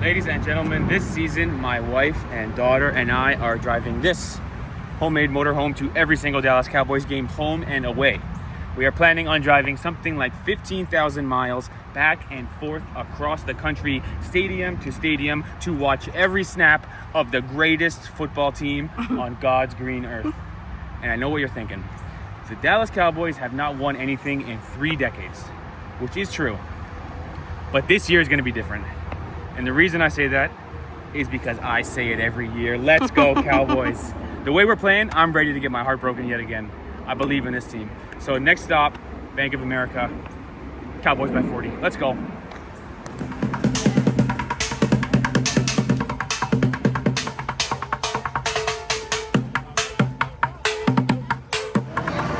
Ladies and gentlemen, this season, my wife and daughter and I are driving this homemade motorhome to every single Dallas Cowboys game, home and away. We are planning on driving something like 15,000 miles back and forth across the country, stadium to stadium, to watch every snap of the greatest football team on God's green earth. And I know what you're thinking. The Dallas Cowboys have not won anything in 3 decades, which is true. But this year is going to be different. And the reason I say that is because I say it every year. Let's go, Cowboys. The way we're playing, I'm ready to get my heart broken yet again. I believe in this team. So next stop, Bank of America, Cowboys by 40. Let's go.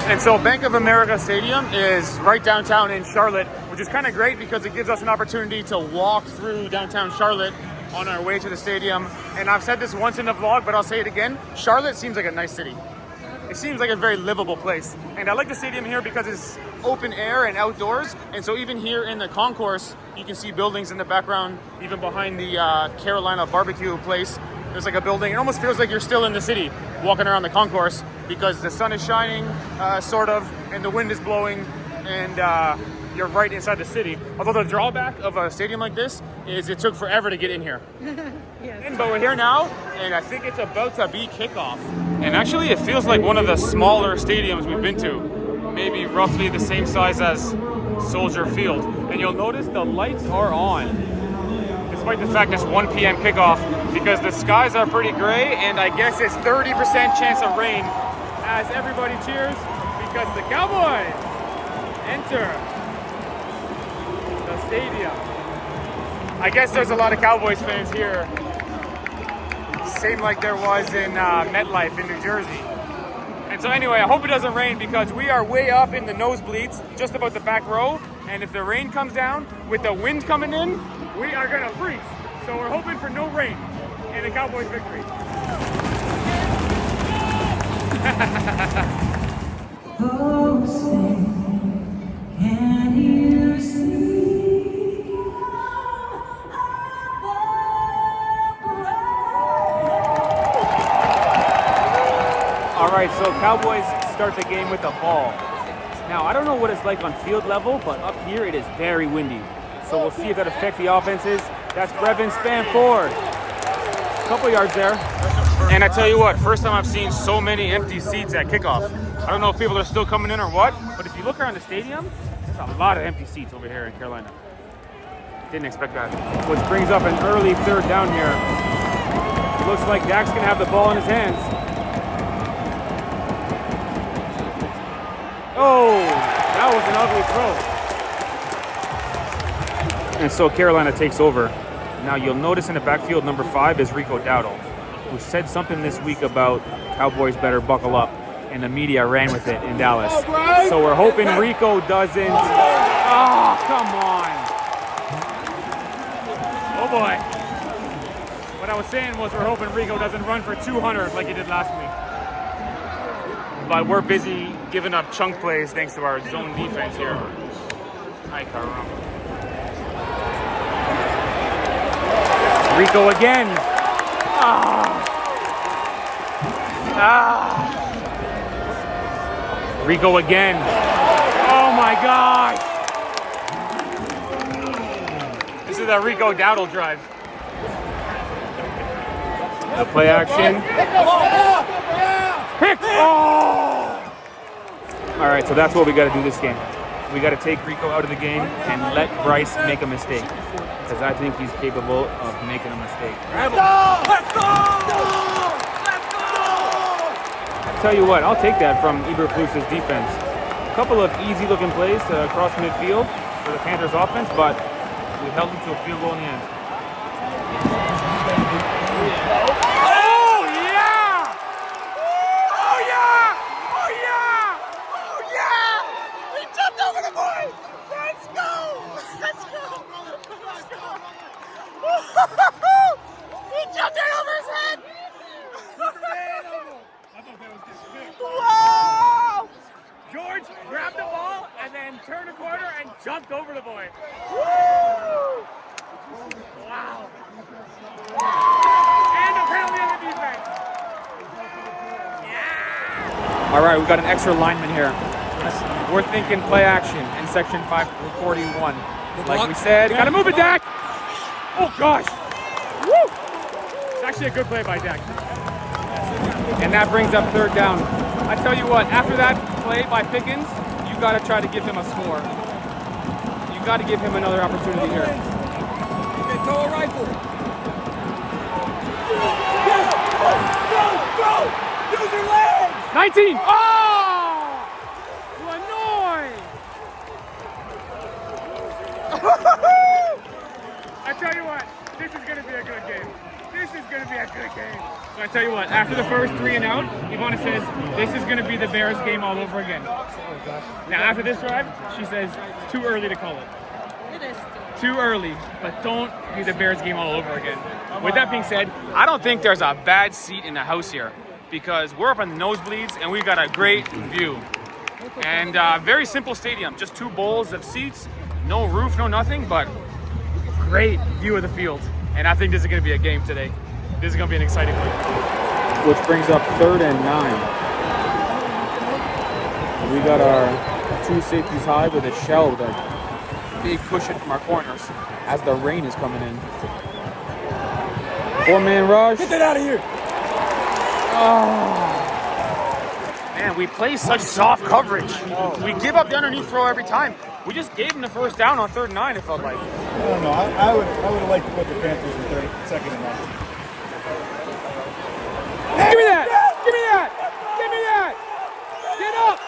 And so Bank of America Stadium is right downtown in Charlotte, which is kind of great because it gives us an opportunity to walk through downtown Charlotte on our way to the stadium. And I've said this once in the vlog, but I'll say it again. Charlotte seems like a nice city. It seems like a very livable place. And I like the stadium here because it's open air and outdoors. And so even here in the concourse, you can see buildings in the background, even behind the Carolina barbecue place. There's like a building. It almost feels like you're still in the city walking around the concourse because the sun is shining, sort of, and the wind is blowing, and you're right inside the city. Although the drawback of a stadium like this is it took forever to get in here. Yes. But we're here now, and I think it's about to be kickoff. And actually, it feels like one of the smaller stadiums we've been to, maybe roughly the same size as Soldier Field. And you'll notice the lights are on, despite the fact it's 1 p.m. kickoff, because the skies are pretty gray, and I guess it's 30% chance of rain as everybody cheers because the Cowboys enter the stadium. I guess there's a lot of Cowboys fans here, same like there was in MetLife in New Jersey. And so anyway, I hope it doesn't rain because we are way up in the nosebleeds, just about the back row, and if the rain comes down with the wind coming in, we are gonna freeze. So we're hoping for no rain and a Cowboys victory. Oh, say, can you see? All right, so Cowboys start the game with the ball. Now, I don't know what it's like on field level, but up here it is very windy. So we'll see if that affects the offenses. That's Brevin Spanford. A couple yards there. And I tell you what, first time I've seen so many empty seats at kickoff. I don't know if people are still coming in or what, but if you look around the stadium, there's a lot of empty seats over here in Carolina. Didn't expect that. Which brings up an early third down here. It looks like Dak's gonna have the ball in his hands. Oh, that was an ugly throw. And so Carolina takes over. Now you'll notice in the backfield, number 5 is Rico Dowdle, who said something this week about Cowboys better buckle up, and the media ran with it in Dallas. So we're hoping Rico doesn't. Oh, come on. Oh boy. What I was saying was we're hoping Rico doesn't run for 200 like he did last week. But we're busy giving up chunk plays thanks to our zone defense here. Hi, Carolina. Rico again. Rico again. Oh my God. This is a Rico Dowdle drive. The play action. Pick. Oh! All right, so that's what we got to do this game. We got to take Rico out of the game and let Bryce make a mistake, because I think he's capable of making a mistake. Let's go! Let's go! Let's go! I'll tell you what, I'll take that from Eberflus' defense. A couple of easy-looking plays to cross midfield for the Panthers offense, but we held them to a field goal in the end. He jumped it over his head! Wow! George grabbed the ball and then turned a corner and jumped over the boy. Woo! All right, we've got an extra lineman here. We're thinking play action in section 541. Like we said, gotta move it, Dak! Oh gosh! Woo! It's actually a good play by Dak. And that brings up third down. I tell you what, after that play by Pickens, you gotta try to give him a score. You gotta give him another opportunity here. Throw a rifle. Go! Use your legs! 19! Oh! Lanoy! I tell you what, this is going to be a good game. This is going to be a good game. So I tell you what, after the first 3 and out, Ivana says, this is going to be the Bears game all over again. Now after this drive, she says, it's too early to call it. It is Too early, but don't be the Bears game all over again. With that being said, I don't think there's a bad seat in the house here because we're up on the nosebleeds and we've got a great view. And very simple stadium, just 2 bowls of seats, no roof, no nothing, but great view of the field. And I think this is going to be a game today. This is going to be an exciting one. Which brings up 3rd and 9. We got our 2 safeties high with a shell with a big cushion from our corners as the rain is coming in. 4-man rush. Get that out of here! Oh. Man, we play such soft coverage. We give up the underneath throw every time. We just gave them the first down on 3rd and 9, it felt like. I don't know. I would have liked to put the Panthers in 2nd and 9. Give me that! Give me that! Give me that! Get up!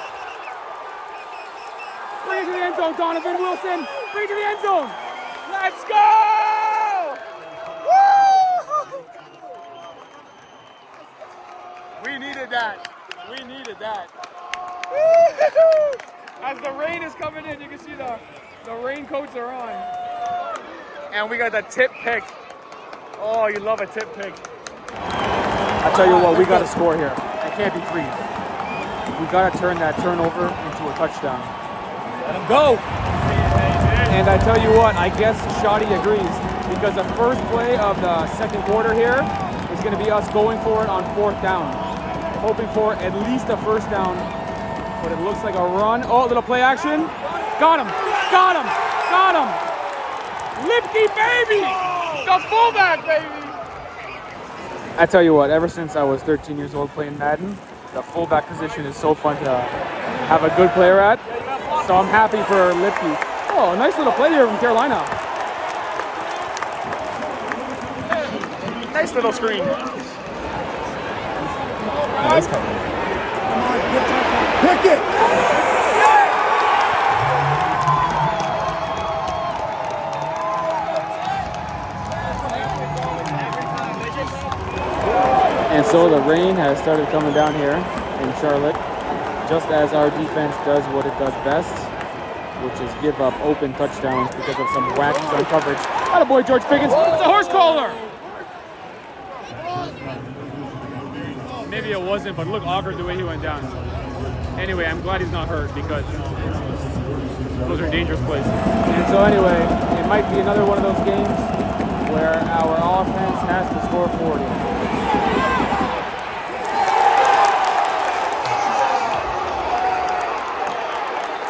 Bring it to the end zone, Donovon Wilson. Bring it to the end zone. Let's go! Woo! We needed that. We needed that. Woo! As the rain is coming in, you can see the raincoats are on. And we got the tip pick. Oh, you love a tip pick. I tell you what, we got to score here. It can't be free. We got to turn that turnover into a touchdown. Let him go! And I tell you what, I guess Shoddy agrees because the first play of the 2nd quarter here is going to be us going for it on 4th down. Hoping for at least a first down, but it looks like a run. Oh, little play action. Got him! Got him! Got him! Lipke, baby! The fullback, baby! I tell you what, ever since I was 13 years old playing Madden, the fullback position is so fun to have a good player at. So I'm happy for Lipke. Oh, a nice little play here from Carolina. Nice little screen. Nice cover. Pick it! And so the rain has started coming down here in Charlotte, just as our defense does what it does best, which is give up open touchdowns because of some wacky zone coverage. Attaboy, George Pickens. It's a horse collar! Maybe it wasn't, but look awkward the way he went down. Anyway, I'm glad he's not hurt because those are dangerous plays. And so anyway, it might be another one of those games where our offense has to score 40.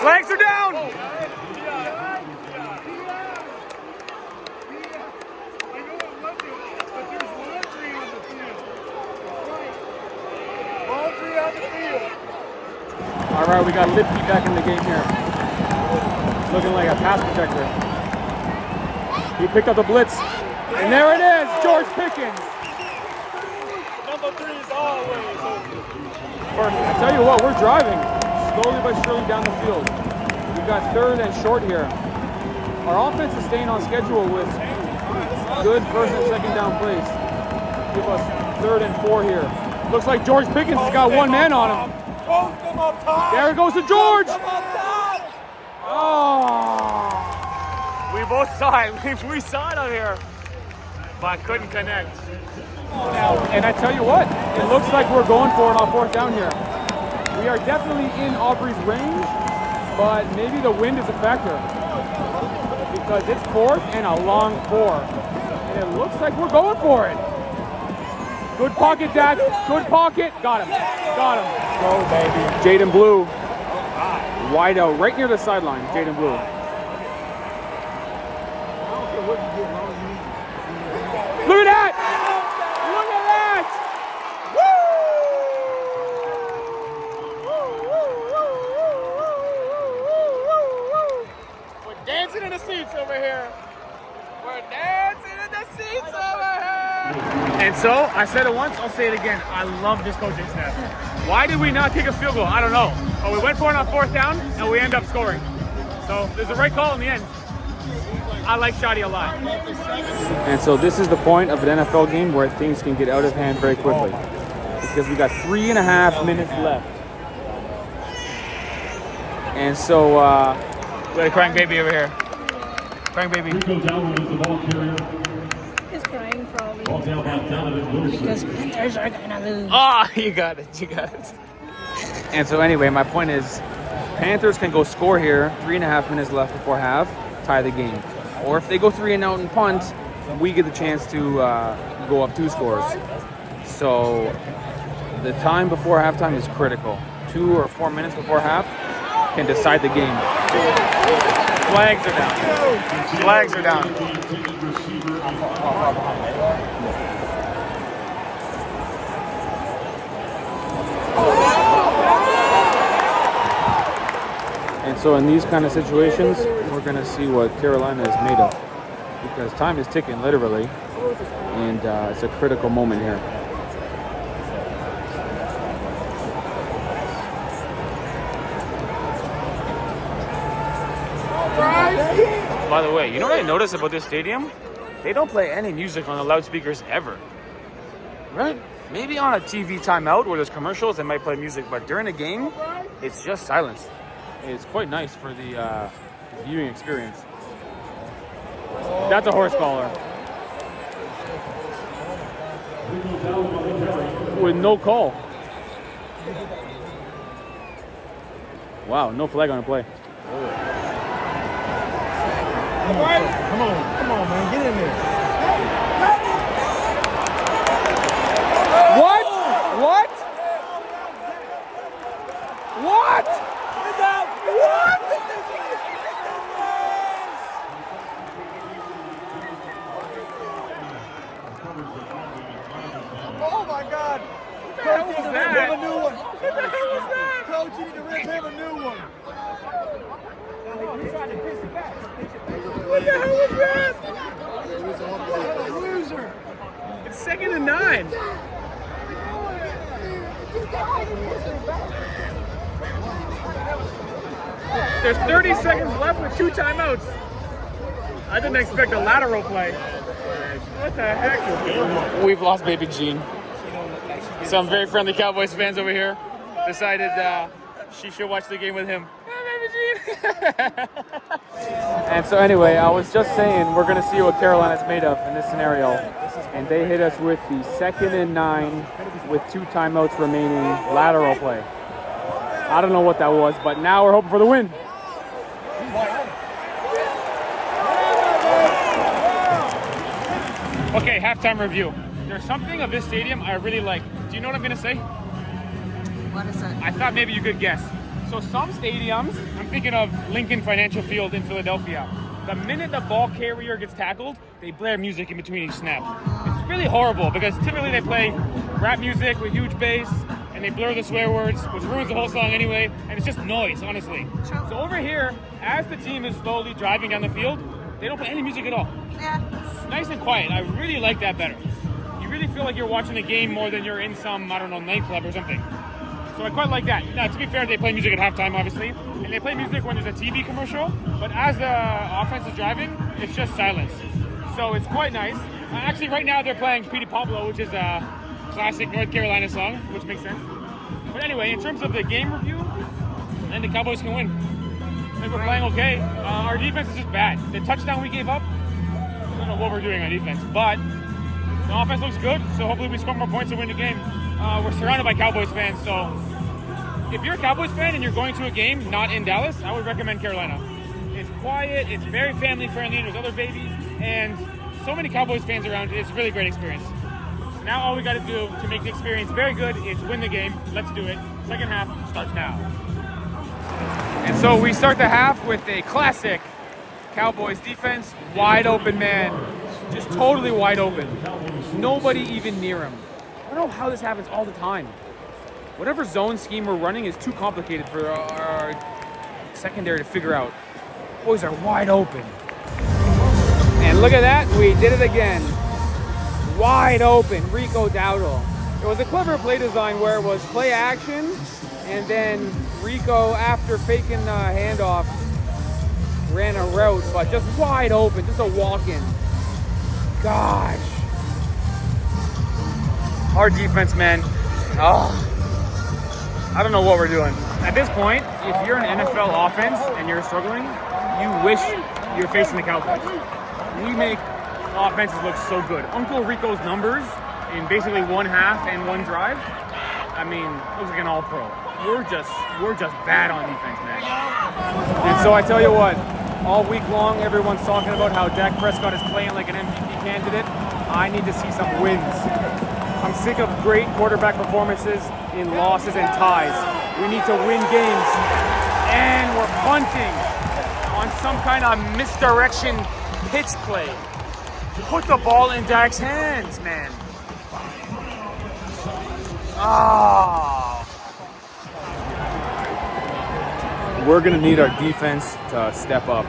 Flags are down! All right, we got Lipke back in the game here. Looking like a pass protector. He picked up the blitz. And there it is, George Pickens. Number 3 is always open. I tell you what, we're driving slowly but surely down the field. We've got 3rd and short here. Our offense is staying on schedule with good 1st and 2nd down plays. Give us 3rd and 4 here. Looks like George Pickens has got one man on him. Post him up top! There it goes to George! Post him up top! Oh! We both saw it. We saw it up here, but couldn't connect. And I tell you what, it looks like we're going for it on 4th down here. We are definitely in Aubrey's range, but maybe the wind is a factor because it's 4th and a long 4. And it looks like we're going for it. Good pocket, Dak. Good pocket. Got him. Got him. Go, baby. Jaden Blue. Wide out, right near the sideline. Jaden Blue. Look at that! Look at that! Woo! We're dancing in the seats over here. We're dancing in the seats over here. And so, I said it once, I'll say it again. I love this coaching staff. Why did we not kick a field goal? I don't know. But we went for it on 4th down, and we end up scoring. So, there's a right call in the end. I like Shotty a lot. And so this is the point of an NFL game where things can get out of hand very quickly. Because we got 3.5 minutes left. And so, we got a crying baby over here. Crying baby. Rico Dowdle is the ball carrier. He's crying probably Ball down by Donovon Wilson. because Panthers are gonna lose. Ah, you got it. You got it. And so anyway, my point is, Panthers can go score here. 3.5 minutes left before half. Tie the game. Or if they go 3 and out and punt, we get the chance to go up 2 scores. So the time before halftime is critical. 2 or 4 minutes before half can decide the game. Flags are down. Flags are down. And so in these kind of situations, we're going to see what Carolina is made of. Because time is ticking, literally. And it's a critical moment here. By the way, you know what I noticed about this stadium? They don't play any music on the loudspeakers ever. Right? Maybe on a TV timeout where there's commercials, they might play music. But during a game, it's just silence. It's quite nice for the viewing experience. That's a horse collar. With no call. Wow, no flag on the play. Come on, man, get in there. What? What? What? What? Oh my God! What the hell was that? Have a new one. What the hell was that? Coach, you need to rip him a new one. What the hell was that? What a loser! It's 2nd and 9. There's 30 seconds left with 2 timeouts. I didn't expect a lateral play. What the heck? We've lost baby Jean. Some very friendly Cowboys fans over here decided she should watch the game with him. And so anyway, I was just saying we're going to see what Carolina's made of in this scenario. And they hit us with the 2nd and 9 with 2 timeouts remaining lateral play. I don't know what that was, but now we're hoping for the win. Okay, halftime review. There's something of this stadium I really like. Do you know what I'm going to say? What is it? I thought maybe you could guess. So some stadiums, I'm thinking of Lincoln Financial Field in Philadelphia. The minute the ball carrier gets tackled, they blare music in between each snap. It's really horrible because typically they play rap music with huge bass and they blur the swear words, which ruins the whole song anyway, and it's just noise, honestly. So over here, as the team is slowly driving down the field, they don't play any music at all. Yeah. It's nice and quiet. I really like that better. You really feel like you're watching a game more than you're in some, I don't know, nightclub or something. So I quite like that. Now, to be fair, they play music at halftime, obviously, and they play music when there's a TV commercial, but as the offense is driving, it's just silence. So it's quite nice. Actually, right now they're playing Petey Pablo, which is a classic North Carolina song, which makes sense. But anyway, in terms of the game review, I think the Cowboys can win. I think we're playing okay. Our defense is just bad. The touchdown we gave up, I don't know what we're doing on defense, but the offense looks good, so hopefully we score more points to win the game. We're surrounded by Cowboys fans, so if you're a Cowboys fan and you're going to a game not in Dallas, I would recommend Carolina. It's quiet, it's very family friendly, there's other babies, and so many Cowboys fans around. It's a really great experience. Now all we got to do to make the experience very good is win the game. Let's do it. Second half starts now. And so we start the half with a classic Cowboys defense. Wide open man. Just totally wide open. Nobody even near him. I don't know how this happens all the time. Whatever zone scheme we're running is too complicated for our secondary to figure out. Boys are wide open. And look at that, we did it again. Wide open, Rico Dowdle. It was a clever play design where it was play action, and then Rico, after faking the handoff, ran a route, but just wide open, just a walk-in. Gosh. Our defense, man. Oh, I don't know what we're doing. At this point, if you're an NFL offense and you're struggling, you wish you're facing the Cowboys. We make offenses look so good. Uncle Rico's numbers in basically one half and one drive, I mean, looks like an all-pro. We're just bad on defense, man. And so I tell you what, all week long, everyone's talking about how Dak Prescott is playing like an MVP candidate. I need to see some wins. I'm sick of great quarterback performances in losses and ties. We need to win games. And we're punting on some kind of misdirection pitch play. Put the ball in Dak's hands, man. Oh. We're gonna need our defense to step up.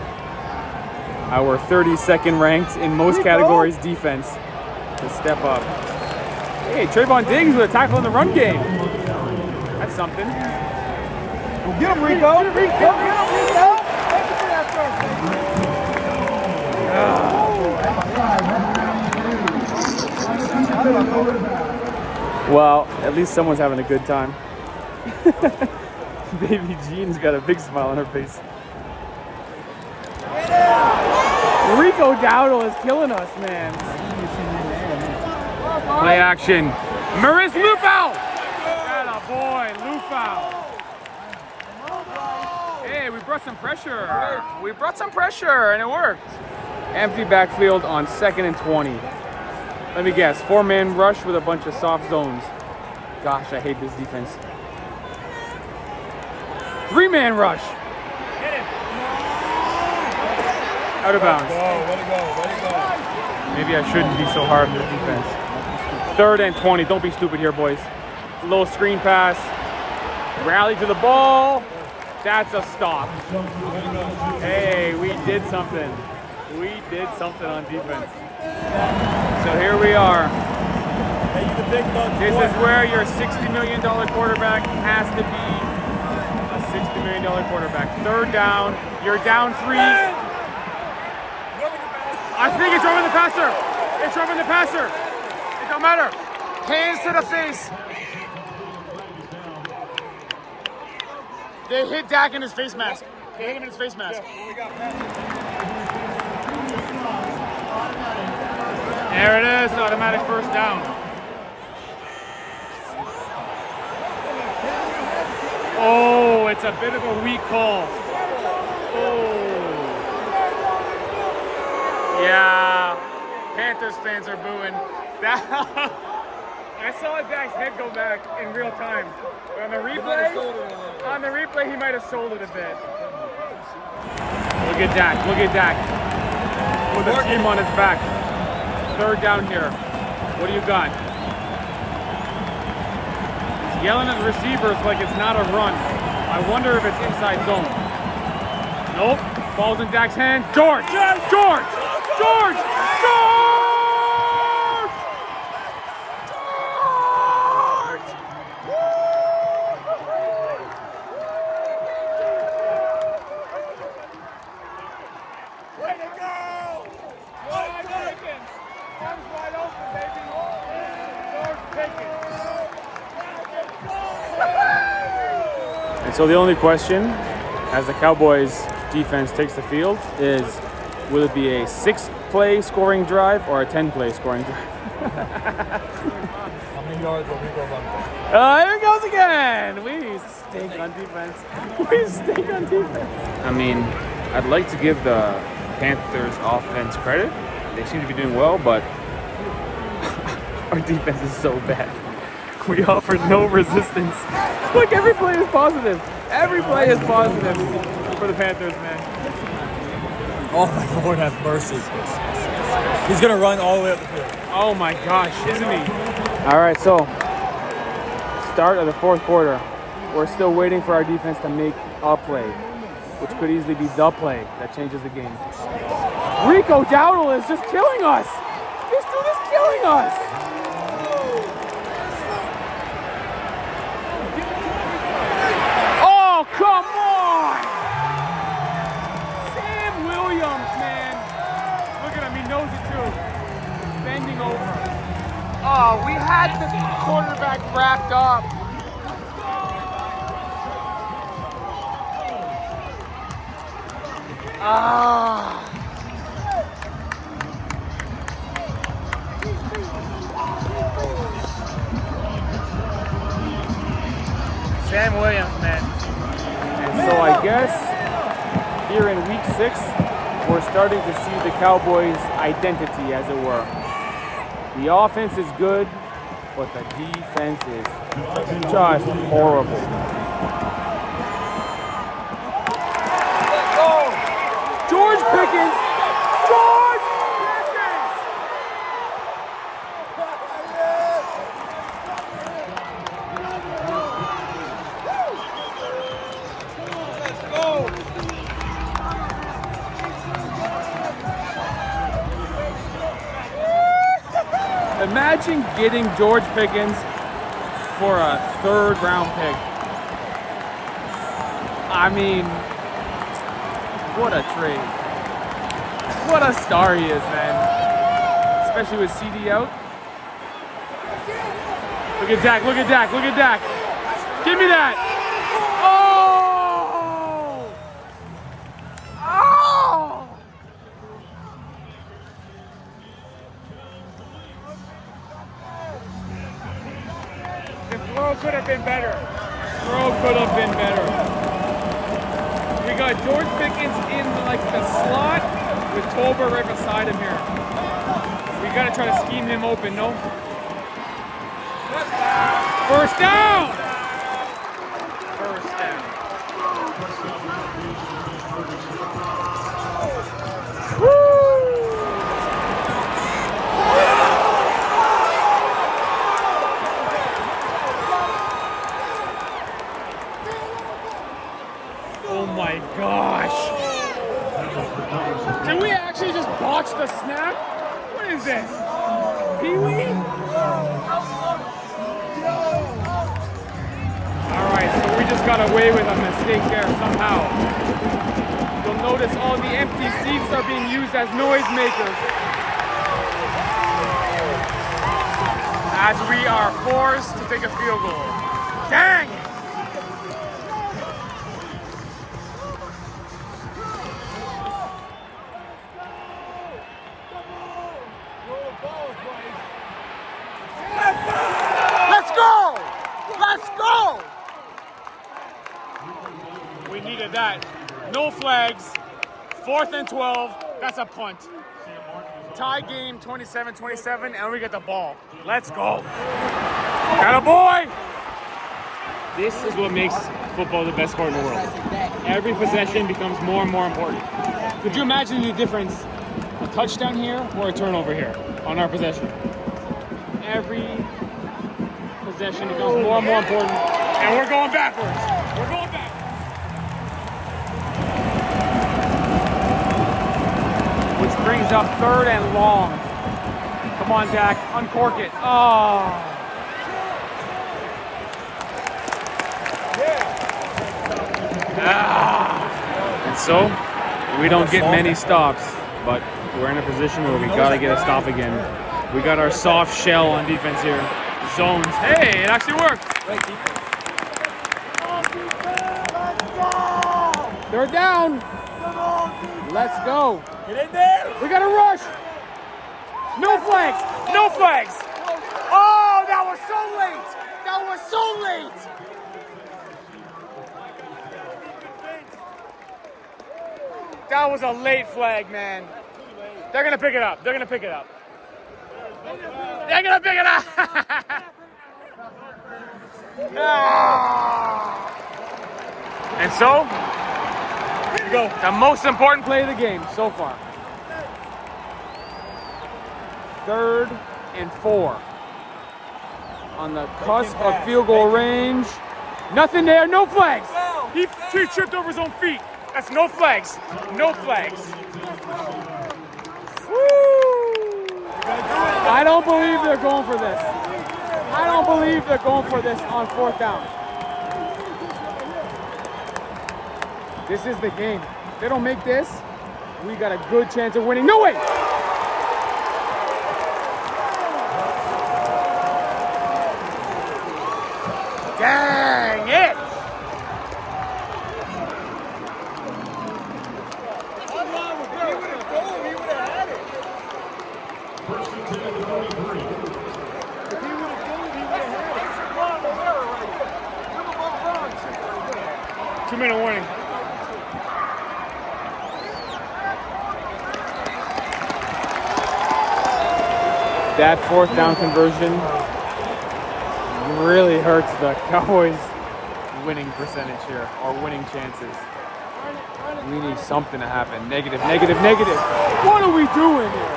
Our 32nd ranked in most categories defense to step up. Hey, Trayvon Diggs with a tackle in the run game. That's something. Well, get him, Rico. Get him, Rico. Thank you for that throw. Well, at least someone's having a good time. Baby Jean's got a big smile on her face. Rico Dowdle is killing us, man. Play action. Maurice Lufau! Atta boy, Lufau. Hey, we brought some pressure. We brought some pressure, and it worked. Empty backfield on 2nd and 20. Let me guess, 4-man rush with a bunch of soft zones. Gosh, I hate this defense. 3-man rush. Out of bounds. Let it go. Maybe I shouldn't be so hard on the defense. 3rd and 20. Don't be stupid here, boys. A little screen pass. Rally to the ball. That's a stop. Hey, we did something. We did something on defense. So here we are. This is where your $60 million quarterback has to be a $60 million quarterback. 3rd down. You're down 3. I think it's rubbing the passer. It's rubbing the passer. It don't matter. Hands to the face. They hit Dak in his face mask. They hit him in his face mask. There it is, automatic 1st down. Oh, it's a bit of a weak call. Oh. Yeah, Panthers fans are booing. I saw Dak's head go back in real time. But on the replay, he might have sold it a bit. Look at Dak. With a team on his back. 3rd down here. What do you got? He's yelling at the receivers like it's not a run. I wonder if it's inside zone. Nope. Ball's in Dak's hands. George! Way to go! Pickens! Comes wide open, baby! George Pickens! And so the only question, as the Cowboys defense takes the field, is will it be a 6-play scoring drive or a 10-play scoring drive? How many yards will Rico run? Here it goes again. We stink on defense. I mean, I'd like to give the Panthers offense credit. They seem to be doing well, but Our defense is so bad. We offer no resistance. Look, every play is positive. Every play is positive for the Panthers, man. Oh my Lord, have mercy. He's gonna run all the way up the field. Oh my gosh, isn't he? All right, so start of the fourth quarter. We're still waiting for our defense to make a play, which could easily be the play that changes the game. Rico Dowdle is just killing us. This dude is killing us. Oh, come on. Sam Williams, man. Look at him, he knows it too. Bending over. Oh, we had the quarterback wrapped up. Ah. Sam Williams, man. And so I guess here in week 6, we're starting to see the Cowboys' identity, as it were. The offense is good, but the defense is just horrible. George Pickens! George Pickens! Let's go! Imagine getting George Pickens for a 3rd round pick. I mean, what a trade. What a star he is, man. Especially with CD out. Look at Dak, look at Dak, look at Dak. Give me that. Oh! Oh! The throw could have been better. We got George Pickens in like the slot with Tolbert right beside him here. We gotta try to scheme him open, no? First down! First down. Woo! Oh my gosh! Can we actually just botch the snap? What is this? Pee-wee? Alright, so we just got away with a mistake there somehow. You'll notice all the empty seats are being used as noisemakers. As we are forced to take a field goal. Dang! Let's go! Let's go! We needed that. No flags. 4th and 12. That's a punt. Tie game 27-27, and we get the ball. Let's go. Got a boy! This is what makes football the best sport in the world. Every possession becomes more and more important. Could you imagine the difference? A touchdown here or a turnover here on our possession? Every possession becomes more and more important, and we're going backwards. We're going backwards. Which brings up 3rd and long. Come on, Dak, uncork it. Oh. And so, we don't get many stops, but we're in a position where we gotta get a stop again. We got our soft shell on defense here. Zones. Hey, it actually worked. 3rd down. Let's go. Get in there. We got to rush. No flags. No flags. Oh, that was so late. That was so late. That was a late flag, man. They're going to pick it up. They're going to pick it up. They're gonna pick it up. And so, here you go. The most important play of the game so far. 3rd and 4. On the cusp of field goal range. Nothing there, no flags. He tripped over his own feet. That's no flags. No flags. Woo! I don't believe they're going for this. I don't believe they're going for this on 4th down. This is the game. If they don't make this, we got a good chance of winning. No way! Dang it! First and 10 at the 33. If he would have gone, he would have had it. Give him a run. 2-minute warning. That 4th down conversion really hurts the Cowboys' winning percentage here, or winning chances. We need something to happen. Negative, negative, negative. What are we doing here?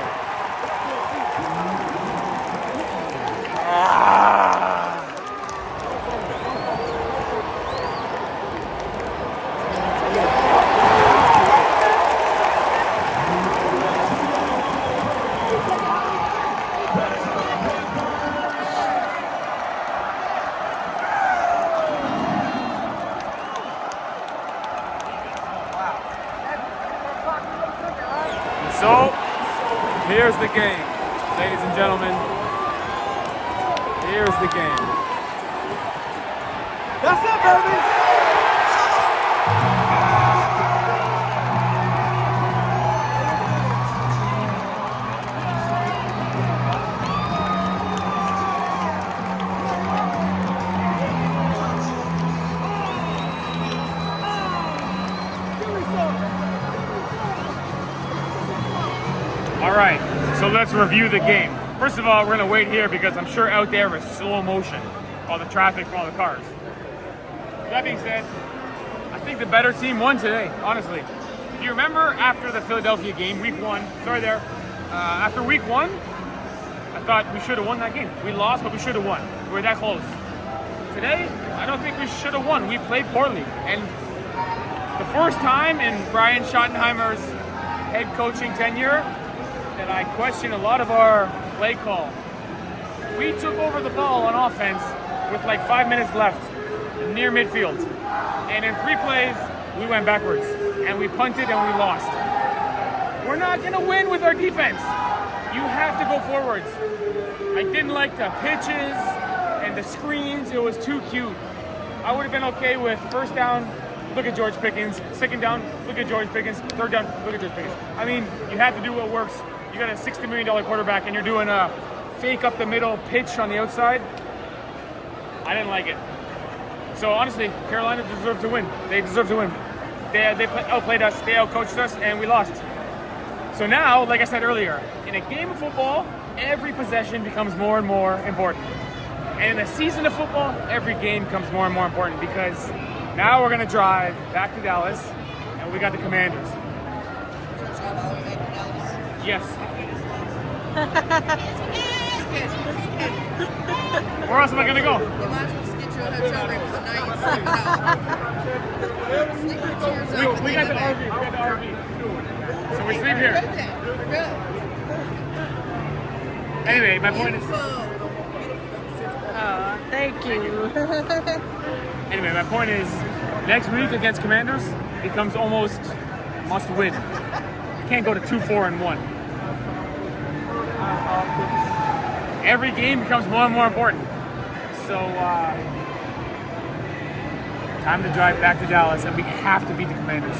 So, here's the game, ladies and gentlemen. Here's the game. That's it, baby. All right, so let's review the game. First of all, we're gonna wait here because I'm sure out there is slow motion, all the traffic from all the cars. That being said, I think the better team won today, honestly. If you remember after the Philadelphia game, week 1, after week 1, I thought we should have won that game. We lost, but we should have won. We were that close. Today, I don't think we should have won. We played poorly. And the first time in Brian Schottenheimer's head coaching tenure that I question a lot of our play call. We took over the ball on offense with like 5 minutes left near midfield. And in 3 plays, we went backwards. And we punted and we lost. We're not going to win with our defense. You have to go forwards. I didn't like the pitches and the screens. It was too cute. I would have been okay with 1st down, look at George Pickens. 2nd down, look at George Pickens. 3rd down, look at George Pickens. I mean, you have to do what works. You got a $60 million quarterback and you're doing a fake up the middle pitch on the outside. I didn't like it. So honestly, Carolina deserved to win. They deserved to win. They outplayed us, they outcoached us, and we lost. So now, like I said earlier, in a game of football, every possession becomes more and more important. And in a season of football, every game becomes more and more important because now we're going to drive back to Dallas, and we got the Commanders. Yes. Where else am I going to go? We got the RV. So we sleep here. Anyway, my point is... Oh, thank you. Anyway, my point is, next week against Commanders becomes almost must win. You can't go to 2-4-1. Every game becomes more and more important. So, time to drive back to Dallas, and we have to beat the Commanders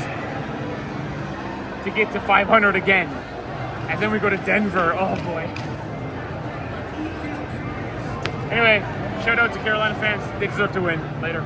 to get to 500 again. And then we go to Denver. Oh boy. Anyway, shout out to Carolina fans. They deserve to win. Later.